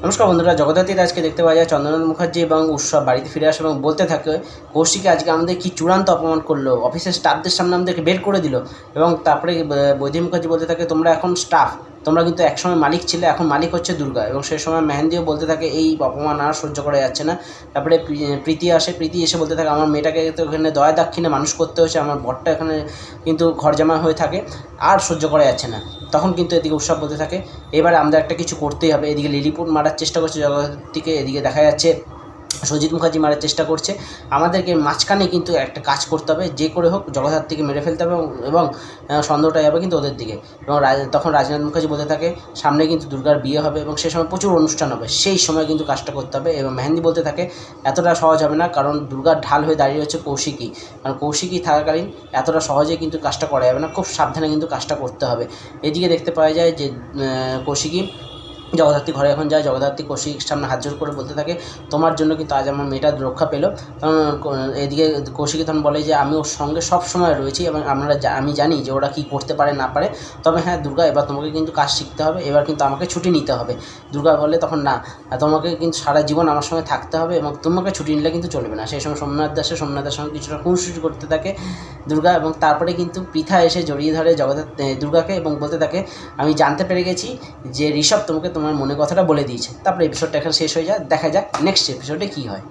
নমস্কার বন্ধুরা, জগদ্ধাত্রীতে আজকে দেখতে পাওয়া যায় চন্দ্রনাথ মুখার্জি এবং উৎসব বাড়িতে ফিরে আসে এবং বলতে থাকে কৌশিকী আজকে আমাদের কি চূড়ান্ত অপমান করলো, অফিসের স্টাফদের সামনে আমাদেরকে বের করে দিল। এবং তারপরে বৈদেহী মুখার্জি বলতে থাকে তোমরা এখন স্টাফ, তোমরা কিন্তু একসময় মালিক ছিলে, এখন মালিক হচ্ছে দুর্গা। এবং সেই সময় মেহেন্দিও বলতে থাকে এই অপমান আর সহ্য করা যাচ্ছে না। তারপরে প্রীতি আসে, প্রীতি এসে বলতে থাকে আমার মেয়েটাকে তো এখানে দয়া দাক্ষিণে মানুষ করতে হয়েছে, আমার বরটা এখানে কিন্তু ঘর জামা হয়ে থাকে, আর সহ্য করা যাচ্ছে না। তখন কিন্তু এদিকে উৎসব বলতে থাকে এবারে আমাদের একটা কিছু করতেই হবে। এদিকে লিলিপুট মারার চেষ্টা করছে জগদ্ধাত্রীকে, এদিকে দেখা যাচ্ছে সজিত মুখার্জি মারার চেষ্টা করছে। আমাদেরকে মাঝখানে কিন্তু একটা কাজ করতে হবে, যে করে হোক জগদ্ধাত্রীকে মেরে ফেলতে হবে এবং সন্দেহটা যাবে কিন্তু ওদের দিকে। এবং তখন রাজনাথ মুখার্জি বলতে থাকে সামনে কিন্তু দুর্গার বিয়ে হবে এবং সেই সময় প্রচুর অনুষ্ঠান হবে, সেই সময় কিন্তু কাজটা করতে হবে। এবং মেহেন্দি বলতে থাকে এতটা সহজ হবে না, কারণ দুর্গার ঢাল হয়ে দাঁড়িয়ে হচ্ছে কৌশিকী, কারণ কৌশিকী থাকাকালীন এতটা সহজে কিন্তু কাজটা করা যাবে না, খুব সাবধানে কিন্তু কাজটা করতে হবে। এদিকে দেখতে পাওয়া যায় যে কৌশিকী জগদ্ধাত্রী ঘরে এখন যায়, জগদ্ধাত্রী কৌশিকীর সামনে হাত জোর করে বলতে থাকে তোমার জন্য কিন্তু আজ আমার মেয়েটা রক্ষা পেলো। তখন এদিকে কৌশিকী তখন বলে যে আমি ওর সঙ্গে সব সময় রয়েছি এবং আমি জানি যে ওরা কী করতে পারে না পারে, তবে হ্যাঁ দুর্গা এবার তোমাকে কিন্তু কাজ শিখতে হবে, এবার কিন্তু আমাকে ছুটি নিতে হবে। দুর্গা বলে তখন না, তোমাকে কিন্তু সারা জীবন আমার সঙ্গে থাকতে হবে এবং তোমাকে ছুটি নিলে কিন্তু চলবে না। সেই সময় সোমনাথ দাসের সঙ্গে কিছুটা খুনসুটি করতে থাকে দুর্গা, এবং তারপরে কিন্তু পৃথা এসে জড়িয়ে ধরে দুর্গাকে এবং বলতে থাকে আমি জানতে পেরে গেছি যে ঋষভ তোমাকে তোমার মনের কথাটা বলে দিয়েছে। তারপরে এপিসোডটা এখন শেষ হয়ে যায়, দেখা যাক নেক্সট এপিসোডে কী হয়।